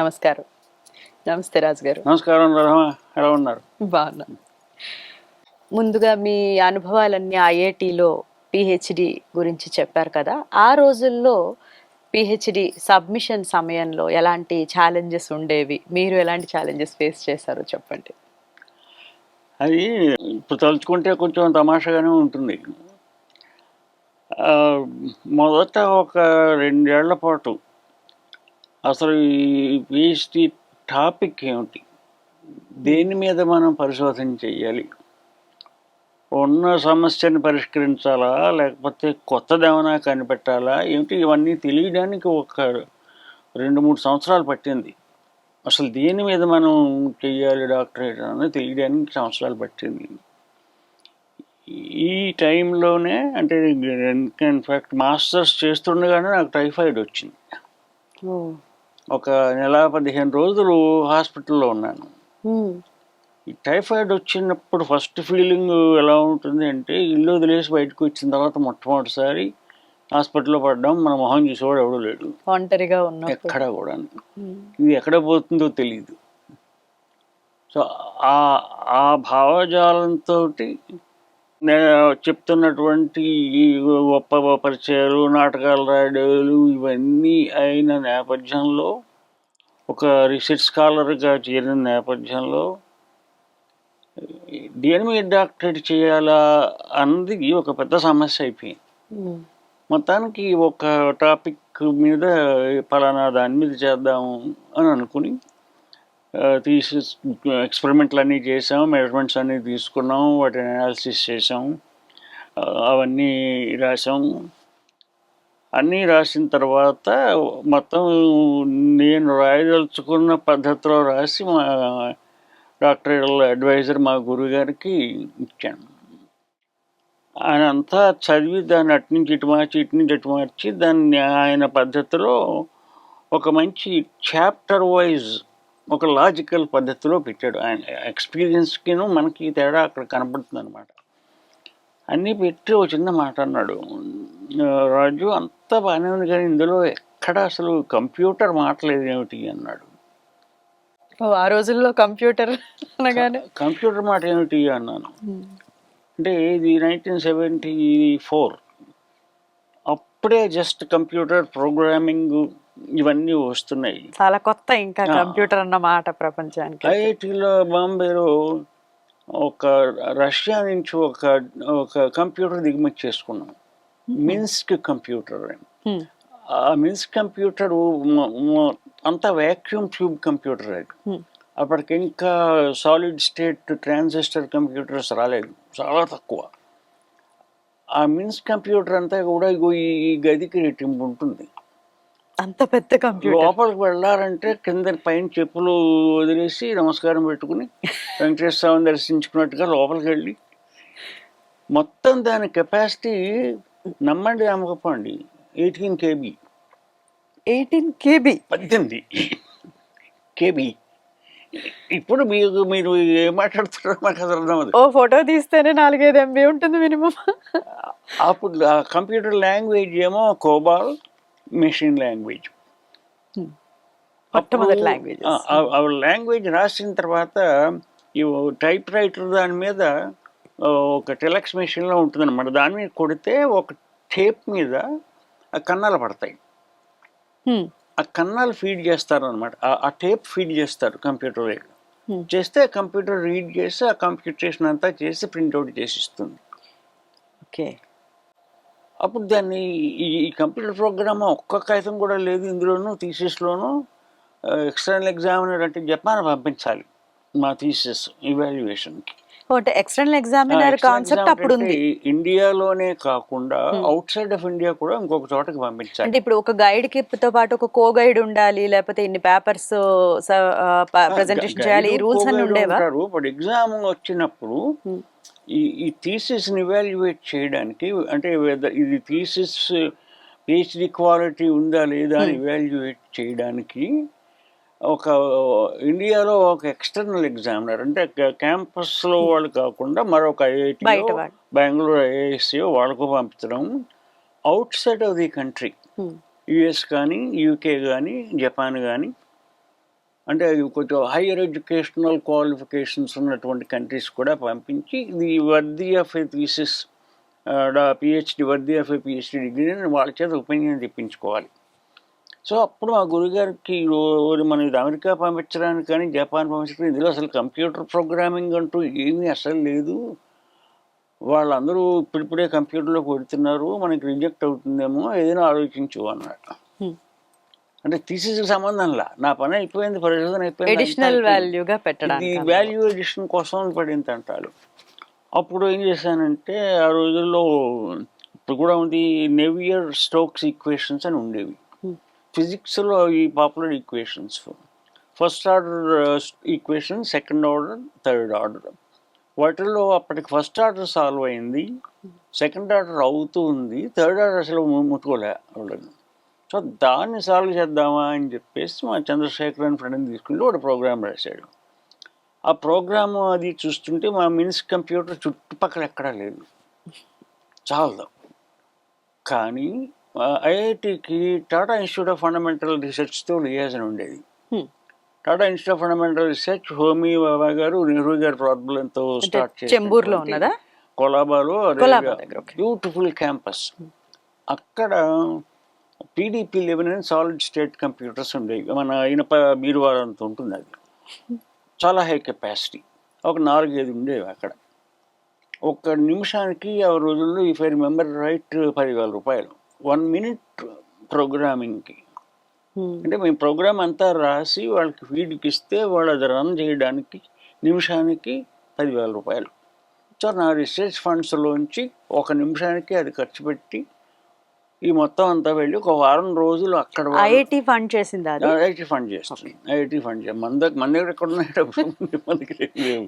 నమస్కారం. నమస్తే రాజు గారు. నమస్కారం రహమా, ఎలా ఉన్నారు? బాగున్నా. ముందుగా మీ అనుభవాలన్నీ ఐఐటిలో పిహెచ్డి గురించి చెప్పారు కదా. ఆ రోజుల్లో పిహెచ్డి సబ్మిషన్ సమయంలో ఎలాంటి ఛాలెంజెస్ ఉండేవి, మీరు ఎలాంటి ఛాలెంజెస్ ఫేస్ చేశారో చెప్పండి. అది ఇప్పుడు తలుచుకుంటే కొంచెం తమాషాగానే ఉంటుంది. మొదట ఒక 2 ఏళ్ల పాటు అసలు ఈ పిహెచ్డి టాపిక్ ఏమిటి, దేని మీద మనం పరిశోధన చేయాలి, ఉన్న సమస్యను పరిష్కరించాలా లేకపోతే కొత్తదేమైనా కనిపెట్టాలా ఏమిటి, ఇవన్నీ తెలియడానికి ఒక 2-3 సంవత్సరాలు పట్టింది. అసలు దేని మీద మనం చెయ్యాలి డాక్టరేట్ అని తెలియడానికి సంవత్సరాలు పట్టింది. ఈ టైంలోనే అంటే ఇన్ఫ్యాక్ట్ మాస్టర్స్ చేస్తుండగానే నాకు టైఫాయిడ్ వచ్చింది. ఒక నెల 15 రోజులు హాస్పిటల్లో ఉన్నాను. ఈ టైఫాయిడ్ వచ్చినప్పుడు ఫస్ట్ ఫీలింగ్ ఎలా ఉంటుంది అంటే, ఇల్లు వదిలేసి బయటకు వచ్చిన తర్వాత మొట్టమొదటిసారి హాస్పిటల్లో పడ్డాం. మన మొహం చూసేవాడు ఎవడూ లేడు, ఒంటరిగా ఉన్న ఎక్కడ కూడా. ఇది ఎక్కడ పోతుందో తెలియదు. సో ఆ భావజాలంతో చెప్తున్నటువంటి ఈ గొప్ప పరిచయాలు, నాటకాలు రాయడాలు ఇవన్నీ అయిన నేపథ్యంలో, ఒక రీసెర్చ్ స్కాలర్గా చేరిన నేపథ్యంలో దేని మీద డాక్టరేట్ చేయాలా అన్నది ఒక పెద్ద సమస్య అయిపోయింది. మొత్తానికి ఒక టాపిక్ మీద ఫలానా దాని మీద చేద్దాము అని అనుకుని తీసి ఎక్స్పెరిమెంట్లు అన్నీ చేసాము, మెజర్మెంట్స్ అన్నీ తీసుకున్నాము, వాటిని అనాలిసిస్ చేసాము, అవన్నీ రాసాము. అన్నీ రాసిన తర్వాత మొత్తం నేను రాయదలుచుకున్న పద్ధతిలో రాసి మా డాక్టరల్ అడ్వైజర్ మా గురువుగారికి ఇచ్చాను. ఆయన అంతా చదివి దాన్ని అటు ఇటు మార్చి దాన్ని ఆయన పద్ధతిలో ఒక మంచి చాప్టర్ వైజ్ ఒక లాజికల్ పద్ధతిలో పెట్టాడు. ఆయన ఎక్స్పీరియన్స్కిను మనకి తేడా అక్కడ కనపడుతుంది అనమాట. అన్నీ పెట్టి ఒక చిన్న మాట అన్నాడు, రాజు అంతా బాగానే ఉంది కానీ ఇందులో ఎక్కడ అసలు కంప్యూటర్ మాటలేదు ఏమిటి అన్నాడు. ఆ రోజుల్లో కంప్యూటర్ అనగానే కంప్యూటర్ మాట ఏమిటి అన్నాను. అంటే ఇది 1974, అప్పుడే జస్ట్ కంప్యూటర్ ప్రోగ్రామింగ్ ఇవన్నీ వస్తున్నాయి, చాలా కొత్త ఇంకా కంప్యూటర్ అన్న మాట ప్రపంచానికి. ఐఐటిలో బాంబేలో ఒక రష్యా నుంచి ఒక కంప్యూటర్ దిగుమతి చేసుకున్నాం, మిన్స్క్ కంప్యూటర్ అని. ఆ మిన్స్క్ కంప్యూటర్ అంతా వ్యాక్యూమ్ ట్యూబ్ కంప్యూటర్. అది అప్పటికి ఇంకా సాలిడ్ స్టేట్ ట్రాన్సిస్టర్ కంప్యూటర్స్ రాలేదు, చాలా తక్కువ. ఆ మిన్స్క్ కంప్యూటర్ అంతా కూడా ఈ గదికి రెట్టింపు ఉంటుంది, అంత పెద్ద కంప్యూటర్. లోపలికి వెళ్ళాలంటే కింద పైన చెప్పులు వదిలేసి నమస్కారం పెట్టుకుని వెంకటేశ్వర స్వామిని దర్శించుకున్నట్టుగా లోపలికి వెళ్ళి, మొత్తం దాని కెపాసిటీ నమ్మండి నమ్మకపోండి 18 KB. 18 KB? 18 KB. ఇప్పుడు మీరు ఏం మాట్లాడుతున్నారో మాకు అసలు అర్థమవుతుంది. ఓ ఫోటో తీస్తేనే 4-5 MB ఉంటుంది మినిమం. అప్పుడు ఆ కంప్యూటర్ లాంగ్వేజ్ ఏమో కోబాల్ మెషిన్ లాంగ్వేజ్. మొట్టమొదటి లాంగ్వేజ్. ఆ లాంగ్వేజ్ రాసిన తర్వాత ఈ టైప్ రైటర్ దాని మీద ఒక టెలెక్స్ మెషిన్లో ఉంటుంది అనమాట. దాని మీద కొడితే ఒక టేప్ మీద ఆ కన్నాలు పడతాయి, ఆ కన్నాలు ఫీడ్ చేస్తారు అనమాట. ఆ టేప్ ఫీడ్ చేస్తారు కంప్యూటర్ చేస్తే కంప్యూటర్ రీడ్ చేసి ఆ కంప్యూటేషన్ అంతా చేసి ప్రింట్అవుట్ చేసి ఇస్తుంది. ఓకే. అప్పుడు దాన్ని ఈ కంప్యూటర్ ప్రోగ్రామ్ ఒక్క కాగితం కూడా లేదు ఇందులోనూ. థీసిస్లోనూ ఎక్స్టర్నల్ ఎగ్జామినర్ అంటే జపాన్ పంపించాలి మా థీసిస్ ఇవాల్యుయేషన్కి. ఎక్స్టర్నల్ ఎగ్జామినర్ కాన్సెప్ట్ అప్పుడు ఉంది ఇండియాలోనే కాకుండా అవుట్ సైడ్ ఆఫ్ ఇండియా కూడా ఇంకొక చోటకి పంపించాలి. అంటే ఇప్పుడు ఒక గైడ్ కి తో పాటు ఒక కో గైడ్ ఉండాలి, లేకపోతే ఇన్ని పేపర్స్ ప్రెజెంటేషన్ చేయాలి, ఈ రూల్స్ అన్ని ఉండేవా? బట్ ఎగ్జామ్ వచ్చినప్పుడు ఈ థీసిస్ ని ఇవాల్యుయేట్ చేయడానికి, అంటే ఇది థీసిస్ పిహెచ్డి క్వాలిటీ ఉందా లేదా అని ఇవాల్యుయేట్ చేయడానికి ఒక ఇండియాలో ఒక ఎక్స్టర్నల్ ఎగ్జామినర్, అంటే క్యాంపస్లో వాళ్ళు కాకుండా మరొక ఐఐటి, బెంగళూరు ఐఐఎస్సిఓ వాళ్ళకు పంపించడం. Out side of the country, US కానీ యూకే కానీ జపాన్ కానీ అంటే కొంచెం హైయర్ ఎడ్యుకేషనల్ క్వాలిఫికేషన్స్ ఉన్నటువంటి కంట్రీస్ కూడా పంపించి ఇది worthy of A thesis PhD worthy of A PhD డిగ్రీని వాళ్ళ చేత ఒపీనియన్ తెప్పించుకోవాలి. సో అప్పుడు మా గురుగారికి మనం ఇది అమెరికా పంపించడానికి కానీ జపాన్ పంపించడానికి ఇందులో అసలు కంప్యూటర్ ప్రోగ్రామింగ్ అంటూ ఏమీ అసలు లేదు, వాళ్ళందరూ ఇప్పుడిప్పుడే కంప్యూటర్లో కొడుతున్నారు, మనకి రిజెక్ట్ అవుతుందేమో, ఏదైనా ఆలోచించు అన్నాడు. అంటే థీసిస్కి సంబంధంలా నా పని అయిపోయింది, పరిశోధన అయిపోయింది, అడిషనల్ వాల్యూగా ఇది పెట్టడానికి వాల్యూ ఎడిషన్ కోసం పడింది అంటాడు. అప్పుడు ఏం చేశానంటే ఆ రోజుల్లో ఇప్పుడు కూడా ఉంది, నెవియర్ స్టోక్స్ ఈక్వేషన్స్ అని ఉండేవి ఫిజిక్స్లో, ఈ popular equations, first order equation, second order, third order. వాటిల్లో అప్పటికి ఫస్ట్ ఆర్డర్ సాల్వ్ అయింది, సెకండ్ ఆర్డర్ అవుతూ ఉంది, థర్డ్ ఆర్డర్ అసలు ముట్టుకోలే వాళ్ళని. సో దాన్ని సాల్వ్ చేద్దామా అని చెప్పేసి మా చంద్రశేఖర్ అని ఫ్రెండ్ని తీసుకుంటే వాడు ప్రోగ్రామ్ రాశాడు. ఆ ప్రోగ్రాము అది చూస్తుంటే మా మినిస్ కంప్యూటర్ చుట్టుపక్కల ఎక్కడా లేదు, చాలదు. కానీ ఐఐటికి టాటా ఇన్స్టిట్యూట్ ఆఫ్ ఫండమెంటల్ రీసెర్చ్తో లియాజన్ ఉండేది. Tata institute of fundamental research Homi Bhabha garu, Nehru గారి ప్రాబ్లంతో స్టార్ట్ చేసి చెంబూరులో ఉన్నదా, కొలాబాలో దగ్గర బ్యూటిఫుల్ క్యాంపస్. అక్కడ PDP 11 సాలిడ్ స్టేట్ కంప్యూటర్స్ ఉండేవి, మన ఇనప బీరువారంత ఉంటుంది, అది చాలా హై కెపాసిటీ. ఒక 4-5 ఉండేవి అక్కడ. ఒక్క నిమిషానికి ఆ రోజుల్లో ఇఫ్ ఐ రిమెంబర్ రైట్ 10,000 రూపాయలు 1 మినిట్ ప్రోగ్రామింగ్కి. అంటే మేము ప్రోగ్రామ్ అంతా రాసి వాళ్ళకి ఫీడ్కి ఇస్తే వాళ్ళు అది రన్ చేయడానికి నిమిషానికి 10,000 రూపాయలు. సో నా రీసెర్చ్ ఫండ్స్లోంచి 1 నిమిషానికి అది ఖర్చు పెట్టి ఈ మొత్తం అంతా వెళ్ళి ఒక వారం రోజులు అక్కడ ఐఐటి ఫండ్ చేసింది, ఐఐటి ఫండ్ చేస్తుంది. ఐఐటి ఫండ్ మన దగ్గర ఎక్కడ ఉన్నాయి మనకి లేవు.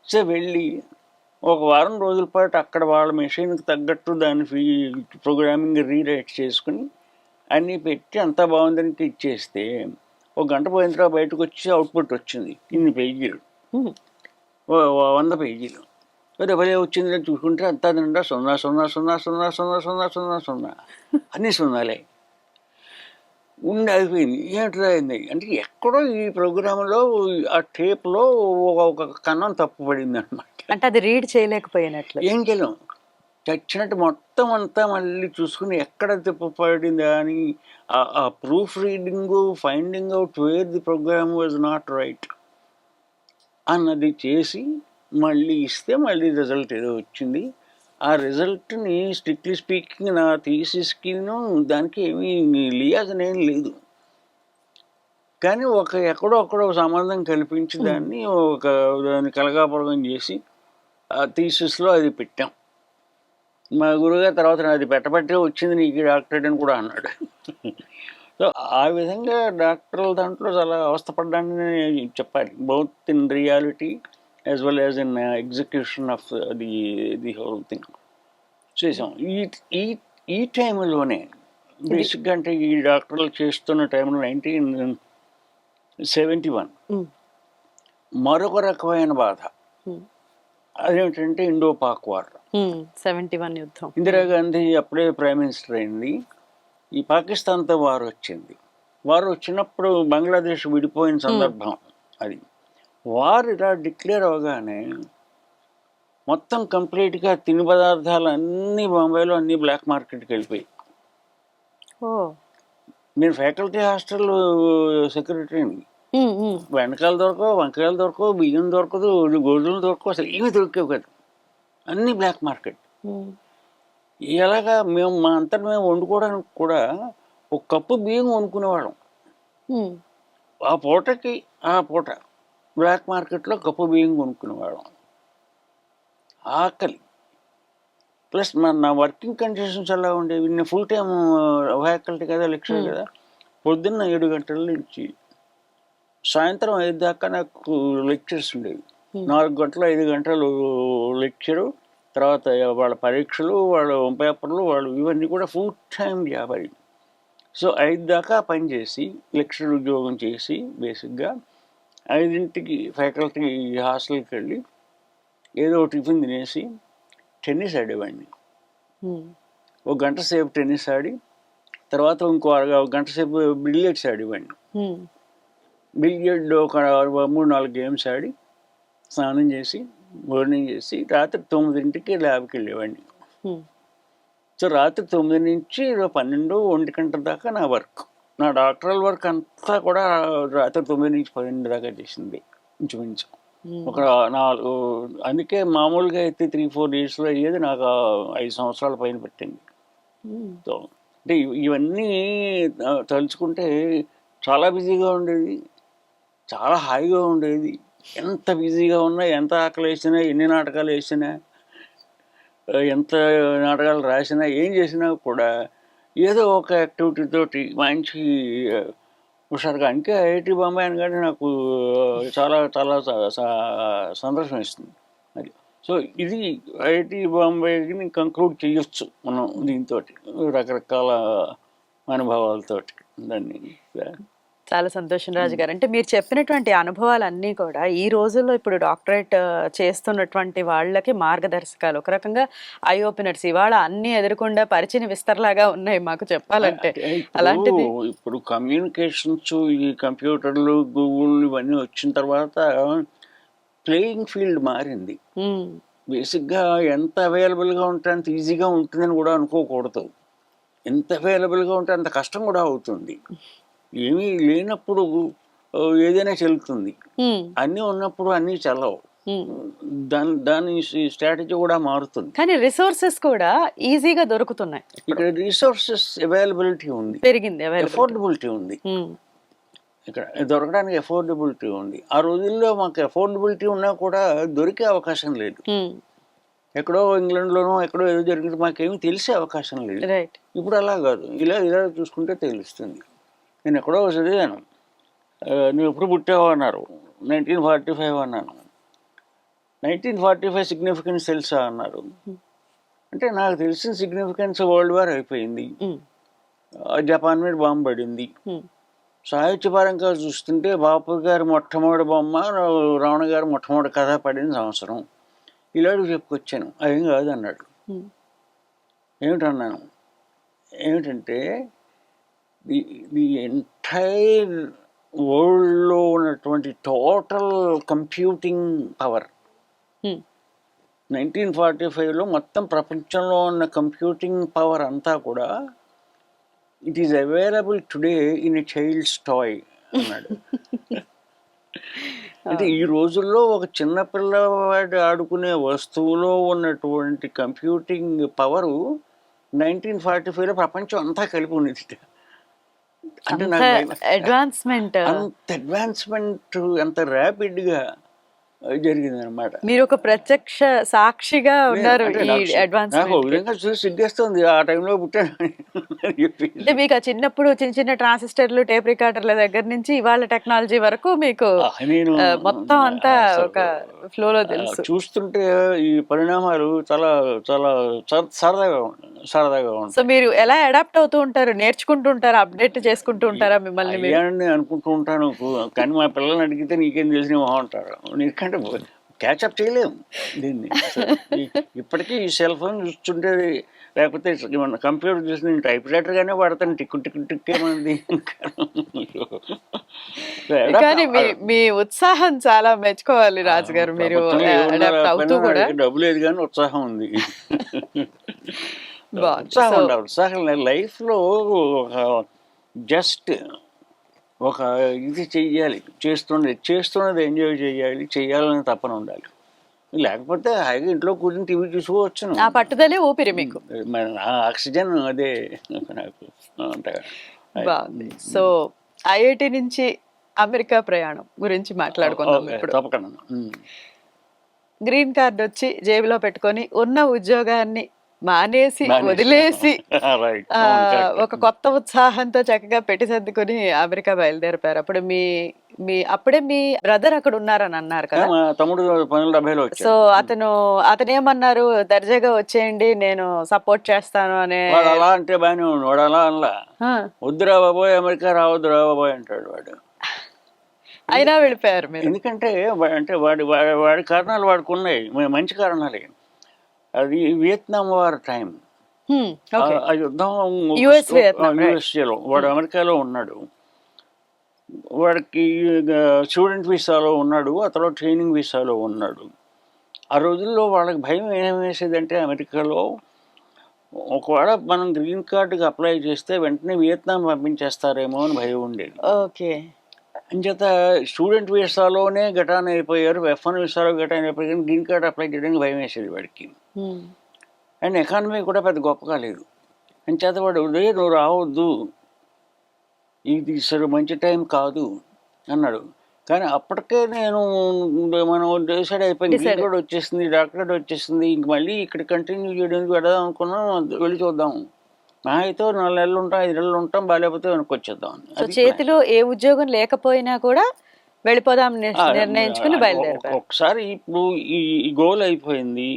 సో వెళ్ళి ఒక వారం రోజుల పాటు అక్కడ వాళ్ళ మెషిన్కి తగ్గట్టు దాని ప్రోగ్రామింగ్ రీరైట్ చేసుకుని అన్నీ పెట్టి అంతా బాగుందని ఇచ్చేస్తే 1 గంట పోయిన తర్వాత బయటకు వచ్చి అవుట్పుట్ వచ్చింది, ఇన్ని పేజీలు, 100 పేజీలు. రేపలే వచ్చింది చూసుకుంటే అంతా నిండా 0 0 0 0 0 0 0 0 అన్నీ సున్నాలే ఉండి అయిపోయింది. ఏంట్రా అయింది అంటే ఎక్కడో ఈ ప్రోగ్రాంలో ఆ టేప్లో ఒక కన్నం తప్పు పడింది అనమాట. అంటే అది రీడ్ చేయలేకపోయినట్లు. ఏం చేయలేం, చచ్చినట్టు మొత్తం అంతా మళ్ళీ చూసుకుని ఎక్కడ తప్పు పడిందా అని ఆ proof reading, finding out where the program was not right అన్నది చేసి మళ్ళీ ఇస్తే మళ్ళీ రిజల్ట్ ఏదో వచ్చింది. ఆ రిజల్ట్ని స్ట్రిక్ట్లీ స్పీకింగ్ నా థీసిస్కిను దానికి ఏమీ లియాజన్ ఏం లేదు, కానీ ఎక్కడో సంబంధం కల్పించి దాన్ని దాన్ని కలగాపులగం చేసి ఆ థీసిస్లో అది పెట్టాం. మా గురువుగారు తర్వాత అది పెట్టబట్టే వచ్చింది నీకు డాక్టరేట్ అని కూడా అన్నాడు. సో ఆ విధంగా డాక్టర్ల దాంట్లో చాలా అవస్థపడ్డానని చెప్పాలి, both in reality as well as in execution of the whole thing చేసాం. ఈ టైంలోనే బేసిక్గా అంటే ఈ డాక్టర్లు చేస్తున్న టైంలో 1971 మరొక రకమైన బాధ, అదేమిటంటే ఇండో పాక్ వార్. 71 యుద్ధం. ఇందిరాగాంధీ అప్పుడే ప్రైమ్ మినిస్టర్ అయింది, ఈ పాకిస్తాన్తో వార్ వచ్చింది. వారు వచ్చినప్పుడు బంగ్లాదేశ్ విడిపోయిన సందర్భం అది. వారు ఇలా డిక్లేర్ అవగానే మొత్తం కంప్లీట్గా తిని పదార్థాలు అన్నీ బాంబేలో అన్నీ బ్లాక్ మార్కెట్కి వెళ్ళిపోయి. నేను ఫ్యాకల్టీ హాస్టల్ సెక్రటరీని, వెనకాయలు దొరకవు, వంకాయలు దొరకవు, బియ్యం దొరకదు, గోధుమలు దొరకవు, అసలు ఏమీ దొరికేవి కాదు, అన్నీ బ్లాక్ మార్కెట్. ఎలాగా మేము మా అంతటా మేము వండుకోవడానికి కూడా 1 కప్పు బియ్యం వండుకునేవాళ్ళం. ఆ పూటకి ఆ పూట బ్లాక్ మార్కెట్లో కప్పు బియ్యం కొనుక్కునేవాళ్ళం. ఆకలి ప్లస్ నా వర్కింగ్ కండిషన్స్ ఎలా ఉండేవి, నేను ఫుల్ టైం ఫ్యాకల్టీ కదా, లెక్చరర్ కదా. పొద్దున్న 7 గంటల నుంచి సాయంత్రం 5 దాకా నాకు లెక్చర్స్ ఉండేవి. 4 గంటలు 5 గంటలు లెక్చరు, తర్వాత వాళ్ళ పరీక్షలు, వాళ్ళ పేపర్లు, వాళ్ళు ఇవన్నీ కూడా ఫుల్ టైం జాబ్ అది. సో 5 దాకా పని చేసి లెక్చర్ ఉద్యోగం చేసి బేసిక్గా 5ంటికి ఫ్యాకల్టీ హాస్టల్కి వెళ్ళి ఏదో టిఫిన్ తినేసి టెన్నిస్ ఆడేవాడిని. 1 గంట సేపు టెన్నిస్ ఆడి తర్వాత ఇంకో 1 గంట సేపు బిలియర్డ్స్ ఆడేవాడిని. బిలియర్డ్ ఒక 3-4 గేమ్స్ ఆడి స్నానం చేసి భోజనం చేసి రాత్రి 9కి ల్యాబ్కి వెళ్ళేవాడిని. సో రాత్రి 9 నుంచి 12-1 గంటల దాకా నా వర్క్, నా డాక్టరల్ వర్క్ అంతా కూడా రాత్రి 9 నుంచి 12 దాకా చేసింది ఇంచుమించు. ఒక 4, అందుకే మామూలుగా అయితే 3-4 డేస్లో అయ్యేది నాకు 5 సంవత్సరాల పైన పెట్టింది. సో అంటే ఇవన్నీ తలుచుకుంటే చాలా బిజీగా ఉండేది, చాలా హాయిగా ఉండేది. ఎంత బిజీగా ఉన్నా, ఎంత ఆకలి వేసినా, ఎన్ని నాటకాలు వేసినా, ఎంత నాటకాలు రాసినా, ఏం చేసినా కూడా ఏదో ఒక యాక్టివిటీ తోటి మంచి హుషారుగా. ఇంకా ఐఐటి బాంబే అనగానే నాకు చాలా చాలా సంతోషం ఇస్తుంది అది. సో ఇది ఐఐటి బాంబేని కంక్లూడ్ చేయొచ్చు మనం దీంతో, రకరకాల అనుభవాలతోటి దాన్ని. చాలా సంతోషం రాజు గారు. అంటే మీరు చెప్పినటువంటి అనుభవాలన్నీ కూడా ఈ రోజుల్లో ఇప్పుడు డాక్టరేట్ చేస్తున్నటువంటి వాళ్ళకి మార్గదర్శకాలు, ఒక రకంగా ఐ ఓపెనర్స్. ఇవాళ అన్ని ఎదురకుండా పరిచిన విస్తరలాగా ఉన్నాయి మాకు చెప్పాలంటే. అలాంటిది ఇప్పుడు కమ్యూనికేషన్స్, ఈ కంప్యూటర్లు, గూగుల్ ఇవన్నీ వచ్చిన తర్వాత ప్లేయింగ్ ఫీల్డ్ మారింది. బేసిక్గా ఎంత అవైలబుల్గా ఉంటే అంత ఈజీగా ఉంటుందని కూడా అనుకోకూడదు. ఎంత అవైలబుల్గా ఉంటే అంత కష్టం కూడా అవుతుంది. ఏమీ లేనప్పుడు ఏదైనా చెల్లుతుంది, అన్నీ ఉన్నప్పుడు అన్నీ చల్లవు. దాని స్ట్రాటజీ కూడా మారుతుంది. కానీ రిసోర్సెస్ కూడా ఈజీగా దొరుకుతున్నాయి. ఇక్కడ రిసోర్సెస్ అవైలబిలిటీ ఉంది, పెరిగింది, ఎఫోర్డబిలిటీ ఉంది. ఇక్కడ దొరకడానికి ఎఫోర్డబిలిటీ ఉంది. ఆ రోజుల్లో మాకు ఎఫోర్డబిలిటీ ఉన్నా కూడా దొరికే అవకాశం లేదు. ఎక్కడో ఇంగ్లాండ్లోనో ఎక్కడో ఏదో జరిగింది మాకేమీ తెలిసే అవకాశం లేదు. ఇప్పుడు అలా కాదు, ఇలా చూసుకుంటే తెలుస్తుంది. నేను ఎక్కడో చదివాను, నువ్వు ఎప్పుడు పుట్టావు అన్నారు. 1945 అన్నాను. 1945 సిగ్నిఫికెన్స్ తెలుసా అన్నారు. అంటే నాకు తెలిసిన సిగ్నిఫికెన్స్ వరల్డ్ వార్ అయిపోయింది, జపాన్ మీద బాంబు పడింది. సాహిత్యపరంగా చూస్తుంటే బాపు గారి మొట్టమొదటి బొమ్మ, రావణ గారి మొట్టమొదటి కథ పడిన సంవత్సరం, ఇలాంటివి చెప్పుకొచ్చాను. అదేం కాదు అన్నాడు. ఏమిటన్నాను, ఏమిటంటే ది ఎంటైర్ వరల్డ్లో ఉన్నటువంటి టోటల్ కంప్యూటింగ్ పవర్ 1945లో మొత్తం ప్రపంచంలో ఉన్న కంప్యూటింగ్ పవర్ అంతా కూడా it is available today in a child's toy అన్నాడు. అంటే ఈ రోజుల్లో ఒక చిన్న పిల్లవాడు ఆడుకునే వస్తువులో ఉన్నటువంటి కంప్యూటింగ్ పవరు 1945లో ప్రపంచం అంతా కలిపి ఉన్నది. అంటే అడ్వాన్స్మెంట్, అంత అడ్వాన్స్మెంట్, అంత ర్యాపిడ్గా జరిగింది అనమాట. మీరు ఒక ప్రత్యక్ష సాక్షిగా ఉన్నారు ఈ అడ్వాన్స్మెంట్. నాకు విధంగా చూసి సిగ్గేస్తుంది, ఆ టైంలో పుట్టాను చెప్పి. అంటే మీకు చిన్నప్పుడు చిన్న చిన్న ట్రాన్సిస్టర్లు, టేప్ రికార్డర్ల దగ్గర నుంచి ఇవాళ టెక్నాలజీ వరకు మీకు మొత్తం అంతా ఒక ఫ్లోలో తెలుసు. చూస్తుంటే ఈ పరిణామాలు చాలా చాలా సరదాగా ఉంటాయి. సో మీరు ఎలా అడాప్ట్ అవుతూ ఉంటారు, నేర్చుకుంటూ ఉంటారా, అప్డేట్ చేసుకుంటూ ఉంటారా మిమ్మల్ని మీరు? అనుకుంటూ ఉంటాను, కానీ మా పిల్లల్ని అడిగితే నీకేం తెలిసిన అంటారు. నీకంటే క్యాచప్ చేయలేము దీన్ని. ఇప్పటికీ ఈ సెల్ ఫోన్ చూస్తుంటే, లేకపోతే కంప్యూటర్ చూసి నేను టైప్ రైటర్గానే వాడతాను, టిక్కేమంది. కానీ మీ ఉత్సాహం చాలా మెచ్చుకోవాలి రాజు గారు. మీరు డబ్బు లేదు కానీ ఉత్సాహం ఉంది. ఉత్సాహం ఉండాలి. ఉత్సాహం లైఫ్లో జస్ట్ ఒక ఇది చెయ్యాలి, చేస్తున్నది ఎంజాయ్ చేయాలని తప్పన ఉండాలి. లేకపోతే హాయిగా ఇంట్లో కూర్చొని టీవీ చూసుకోవచ్చును. ఆ పట్టుదలే ఊపిరి మీకు, ఆక్సిజన్ అదే నాకు అంతగా బాగుంది. సో ఐఐటి నుంచి అమెరికా ప్రయాణం గురించి మాట్లాడుకుందాం ఇప్పుడు. తప్పకుండా. గ్రీన్ కార్డ్ వచ్చి జేబులో పెట్టుకొని ఉన్న ఉద్యోగాన్ని మానేసి వదిలేసి ఒక కొత్త ఉత్సాహంతో చక్కగా పెట్టి సర్దుకొని అమెరికా బయలుదేరిపారు. అప్పుడు అప్పుడే మీ బ్రదర్ అక్కడ ఉన్నారని అన్నారు కదా, తమ్ముడు 1970లో. సో అతనేమన్నారు, దర్జాగా వచ్చేయండి నేను సపోర్ట్ చేస్తాను అనే. అలా అంటే బాగానే ఉంది, వాడు అలా అనలా, వద్దురా బాబోయ్ అమెరికా రావద్దురా బాబోయ్ అంటాడు వాడు. అయినా వెళ్ళిపోయారు మీరు. ఎందుకంటే అంటే వాడి కారణాలు వాడికి ఉన్నాయి, మంచి కారణాలే. అది వియత్నాం వార్ టైం, ఆ యుద్ధం యుఎస్ఏలో, వాడు అమెరికాలో ఉన్నాడు. వాడికి స్టూడెంట్ వీసాలో ఉన్నాడు, అతను ట్రైనింగ్ వీసాలో ఉన్నాడు. ఆ రోజుల్లో వాళ్ళకి భయం ఏం వేసేదంటే అమెరికాలో ఒకవేళ మనం గ్రీన్ కార్డుకి అప్లై చేస్తే వెంటనే వియత్నాం పంపించేస్తారేమో అని భయం ఉండేది. ఓకే. అంచేత స్టూడెంట్ వీసాలోనే గటాన్ అయిపోయారు, F1 వీసాలో గటాన్ అయిపోయారు, కానీ గ్రీన్ కార్డ్ అప్లై చేయడానికి భయం వేసేది వాడికి. అండ్ ఎకానమీ కూడా పెద్ద గొప్పగా లేదు. అంచేత వాడు నువ్వు రావద్దు, ఇది సరే మంచి టైం కాదు అన్నాడు. కానీ అప్పటికే నేను మనం డిసైడ్ అయిపోయింది, గ్రీన్ కార్డ్ వచ్చేసింది, డాక్టరేట్ వచ్చేసింది, ఇంక మళ్ళీ ఇక్కడ కంటిన్యూ చేయడానికి వెళదాం అనుకున్నాం. వెళ్ళి చూద్దాం, నా అయితే 4 నెలలు ఉంటాం, 5 నెలలు ఉంటాం, బాగాలేకపోతే వెనక్కి వచ్చేద్దాం. చేతిలో ఏ ఉద్యోగం లేకపోయినా కూడా వెళ్ళిపోదాం నిర్ణయించుకుని బయలుదేరారు. ఒకసారి ఇప్పుడు ఈ గోల్ అయిపోయింది,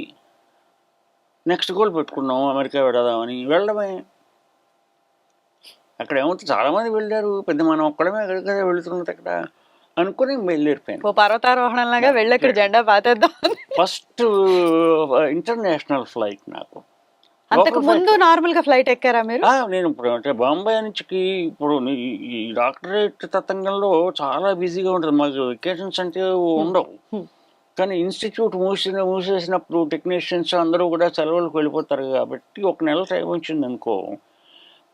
నెక్స్ట్ గోల్ పెట్టుకున్నాం, అమెరికా వెళదామని. వెళ్ళడమే. అక్కడ ఏమవుతుంది, చాలా మంది వెళ్ళారు, పెద్ద మనం ఒక్కడమే కదా వెళుతున్నది అక్కడ అనుకుని బయలుదేరిపోయాను. పర్వతారోహణలాగా వెళ్ళి అక్కడ జెండా పాతేద్దాం. ఫస్ట్ ఇంటర్నేషనల్ ఫ్లైట్ నాకు. అంతకు ముందు నార్మల్ గా ఫ్లైట్ ఎక్కారా మీరు? నేను ఇప్పుడు అంటే బాంబే నుంచి ఇప్పుడు ఈ డాక్టరేట్ తతంగంలో చాలా బిజీగా ఉంటుంది, మాకు వెకేషన్స్ అంటే ఉండవు. కానీ ఇన్స్టిట్యూట్ మూసేసినప్పుడు టెక్నీషియన్స్ అందరూ కూడా సెలవులకు వెళ్ళిపోతారు కాబట్టి 1 నెల టైం వచ్చింది అనుకో.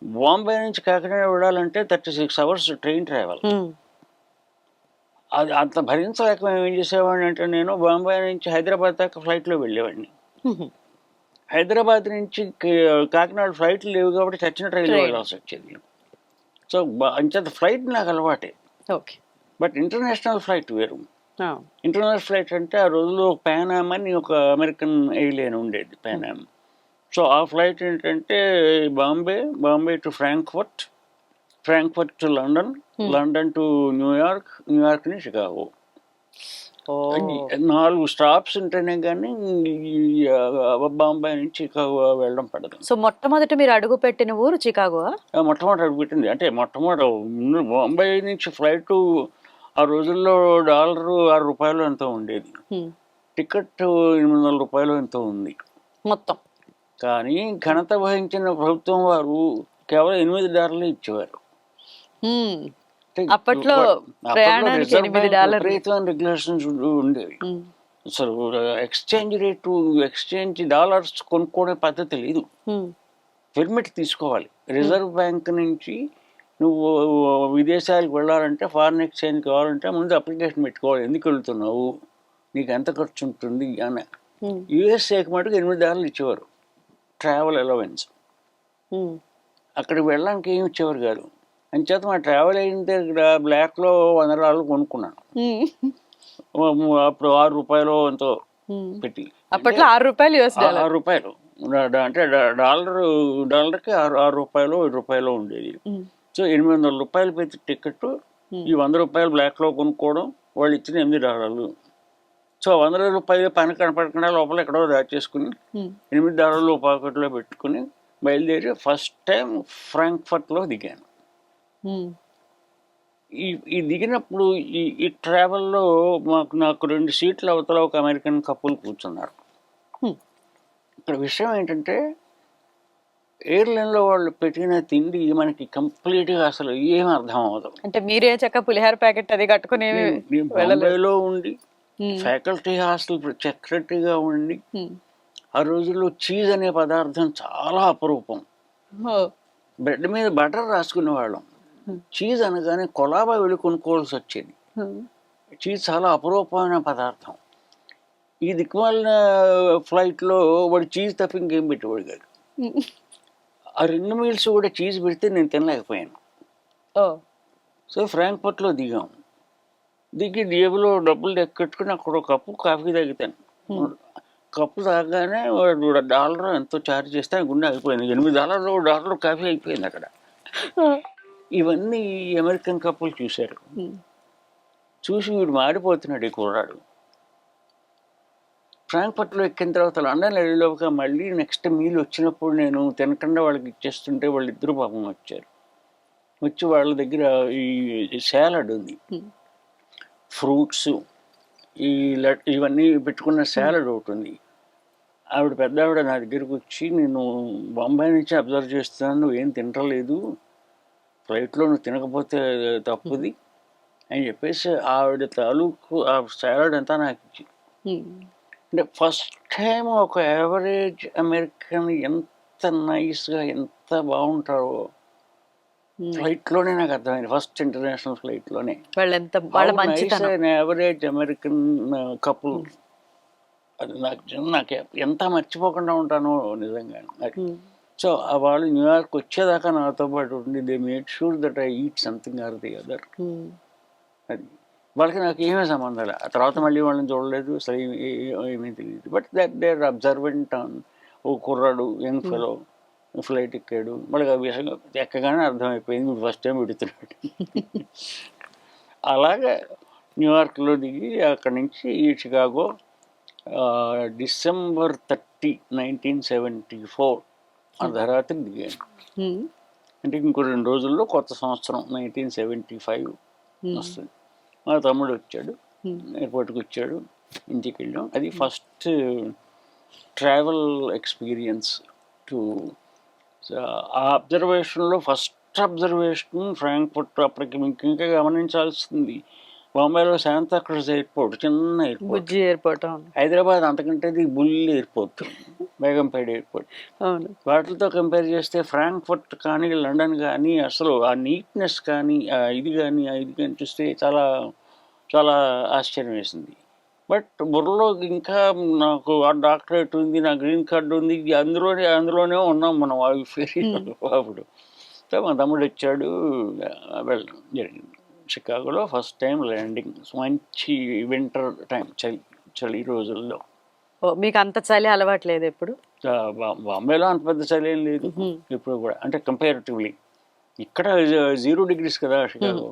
బాంబే నుంచి కాకినాడ వెళ్ళాలంటే 36 hours ట్రైన్ ట్రావెల్. అది అంత భరించలేక మేము ఏం చేసేవాడిని అంటే, నేను బాంబే నుంచి హైదరాబాద్ దాకా ఫ్లైట్లో వెళ్ళేవాడిని. హైదరాబాద్ నుంచి కాకినాడ ఫ్లైట్లు లేవు కాబట్టి చచ్చిన ట్రైన్లో వెళ్ళాల్సి వచ్చేది. సో అంచేత ఫ్లైట్ నాకు అలవాటే. ఓకే. బట్ ఇంటర్నేషనల్ ఫ్లైట్ వేరు. ఇంటర్నేషనల్ ఫ్లైట్ అంటే ఆ రోజుల్లో పానామ్ అని ఒక అమెరికన్ ఎయిర్లైన్ ఉండేది, పానామ్. సో ఆ ఫ్లైట్ ఏంటంటే Bombay to Frankfurt to London, London to New York, New York ని షికాగో. 4 స్టాప్స్ ఉంటేనే కానీ బాంబే నుంచి చికాగో వెళ్ళడం పడదు. సో మొట్టమొదటి మీరు అడుగు పెట్టిన ఊరు చికాగో? మొట్టమొదటి అడుగు పెట్టింది అంటే మొట్టమొదటి బాంబే నుంచి ఫ్లైట్ ఆ రోజుల్లో $6 ఎంతో ఉండేది, టికెట్ $800 ఎంతో ఉంది మొత్తం. కానీ ఘనత వహించిన ప్రభుత్వం వారు కేవలం $8 ఇచ్చేవారు. అప్పట్లో రెగ్యులేషన్స్ ఉండేవి. అసలు ఎక్స్చేంజ్ డాలర్స్ కొనుక్కునే పద్ధతి లేదు, పెర్మిట్ తీసుకోవాలి. రిజర్వ్ బ్యాంక్ నుంచి నువ్వు విదేశాలకు వెళ్ళాలంటే, ఫారిన్ ఎక్స్చేంజ్ కావాలంటే ముందు అప్లికేషన్ పెట్టుకోవాలి, ఎందుకు వెళ్తున్నావు, నీకు ఎంత ఖర్చు ఉంటుంది అని. యుఎస్ఏకి మటుకు $8 ఇచ్చేవారు ట్రావెల్ అలవెన్స్. అక్కడికి వెళ్ళడానికి ఏమి ఇచ్చేవారు కాదు. అంచేత మా ట్రావెల్ అయిన దగ్గర బ్లాక్లో $100 కొనుక్కున్నాను. అప్పుడు $6 ఎంతో పెట్టి. అప్పట్లో $6 $6 అంటే డాలర్కి $6 ఉండేది. సో $800 పెట్టి టికెట్, ఈ $100 బ్లాక్లో కొనుక్కోవడం, వాళ్ళు ఇచ్చిన $8. సో $100 పని కనపడకుండా లోపల ఎక్కడో దాచేసుకుని $8 పాకెట్లో పెట్టుకుని బయలుదేరి ఫస్ట్ టైం ఫ్రాంక్ఫర్ట్లో దిగాను. ఈ దిగినప్పుడు ఈ ట్రావెల్లో నాకు 2 సీట్ల అవతల ఒక అమెరికన్ కపుల్ కూర్చున్నారు. ఇక్కడ విషయం ఏంటంటే, ఎయిర్లైన్లో వాళ్ళు పెట్టిన తిండి మనకి కంప్లీట్గా అసలు ఏం అర్థం అవ్వదు. అంటే మీరే చక్క పులిహార ప్యాకెట్ అది కట్టుకుని బాంబేలో ఉండి ఫ్యాకల్టీ హాస్టల్ సెక్రటరీగా ఉండి, ఆ రోజుల్లో చీజ్ అనే పదార్థం చాలా అపరూపం. బ్రెడ్ మీద బటర్ రాసుకునేవాళ్ళం. చీజ్ అనగానే కొలాబా వెళ్ళి కొనుక్కోవాల్సి వచ్చేది. చీజ్ చాలా అపరూపమైన పదార్థం. ఈ దిక్కుమాలిన ఫ్లైట్లో వాడు చీజ్ తప్ప ఇంకేం పెట్టేవాడు కాదు. ఆ 2 మీల్స్ కూడా చీజ్ పెడితే నేను తినలేకపోయాను. సో ఫ్రాంక్ఫర్ట్లో దిగాం. దిగి జేబులో డబ్బులు ఎక్కెట్టుకుని అక్కడ ఒక కప్పు కాఫీ తాగుతాను. కప్పు తాగానే వాడు $1 ఎంతో ఛార్జ్ చేస్తే గుండె అయిపోయింది. $8 కాఫీ అయిపోయింది అక్కడ. ఇవన్నీ అమెరికన్ కప్పులు చూశారు. చూసి వీడు మాడిపోతున్నాడు ఈ కుర్రాడు. ఫ్రాంక్ఫర్ట్లో ఎక్కిన తర్వాత లండన్ వెళ్ళేలోగా మళ్ళీ నెక్స్ట్ మీల్ వచ్చినప్పుడు నేను తినకుండా వాళ్ళకి ఇచ్చేస్తుంటే వాళ్ళిద్దరు పాపం వచ్చారు. వచ్చి వాళ్ళ దగ్గర ఈ సాలడ్ ఉంది, ఫ్రూట్స్, ఇవన్నీ పెట్టుకున్న సాలడ్ ఒకటి ఉంది. ఆవిడ పెద్ద ఆవిడ నా దగ్గరికి వచ్చి, నేను బొంబాయి నుంచి అబ్జర్వ్ చేస్తున్నాను, నువ్వు ఏం తినలేదు, ఫ్లైట్లో నువ్వు తినకపోతే తప్పుది, అని చెప్పేసి ఆవిడ తాలూకు ఆ సాలడ్ అంతా నాకు ఇచ్చి, అంటే ఫస్ట్ టైం ఒక యావరేజ్ అమెరికన్ ఎంత నైస్గా ఎంత బాగుంటారో ఫ్లైట్లోనే నాకు అర్థమైంది. ఫస్ట్ ఇంటర్నేషనల్ ఫ్లైట్లోనే వాళ్ళ మంచితనం. Average American couple. అది నాకు ఎంత మర్చిపోకుండా ఉంటానో నిజంగా. సో వాళ్ళు న్యూయార్క్ వచ్చేదాకా నాతో పాటు ఉండి they made sure that I eat something or the other. అది వాళ్ళకి నాకు ఏమీ సంబంధం లేదు. ఆ తర్వాత మళ్ళీ వాళ్ళని చూడలేదు, అసలు ఏమీ తెలియదు. But that they are observant on. ఓ కుర్రాడు యంగ్ ఫెలో ఫ్లైట్ ఎక్కాడు, వాళ్ళకి ఆ విషయం ఎక్కగానే అర్థమైపోయింది వీడు ఫస్ట్ టైం పెడుతున్నాడు. అలాగే న్యూయార్క్లో దిగి అక్కడి నుంచి షికాగో December 30, 1974 అర్ధరాత్రి దిగాను. అంటే ఇంకో 2 రోజుల్లో కొత్త సంవత్సరం 1975 వస్తుంది. మా తమ్ముడు వచ్చాడు, ఎయిర్పోర్ట్కి వచ్చాడు, ఇంటికి వెళ్ళాం. అది ఫస్ట్ ట్రావెల్ ఎక్స్పీరియన్స్ టు. ఆ అబ్జర్వేషన్లో ఫస్ట్ అబ్జర్వేషన్ ఫ్రాంక్ఫర్ట్. అప్పటికి మీకు ఇంకా గమనించాల్సింది, బాంబేలో శాంతాక్రూజ్ ఎయిర్పోర్ట్ చిన్న ఎయిర్పోర్ట్, ఎయిర్పోర్ట్. హైదరాబాద్ అంతకంటే బుల్ ఎయిర్పోర్ట్, బేగంపేట ఎయిర్పోర్ట్. వాటితో కంపేర్ చేస్తే ఫ్రాంక్ఫర్ట్ కానీ లండన్ కానీ అసలు ఆ నీట్నెస్ కానీ ఇది కానీ చూస్తే చాలా చాలా ఆశ్చర్యం వేసింది. బట్ బుర్రలో ఇంకా నాకు ఆ డాక్టరేట్ ఉంది, నా గ్రీన్ కార్డు ఉంది, అందులోనే ఉన్నాం మనం వాయు ఫేరీ అప్పుడు. సో మా తమ్ముడు వచ్చాడు, వెళ్ళడం జరిగింది. షికాగోలో ఫస్ట్ టైం ల్యాండింగ్, మంచి వింటర్ టైం, చలి రోజుల్లో. మీకు అంత చలి అలవాట్లేదు ఎప్పుడు? బాంబేలో అంత పెద్ద చలి ఏం లేదు ఇప్పుడు కూడా, అంటే కంపారిటివ్లీ. ఇక్కడ 0 degrees కదా షికాగో.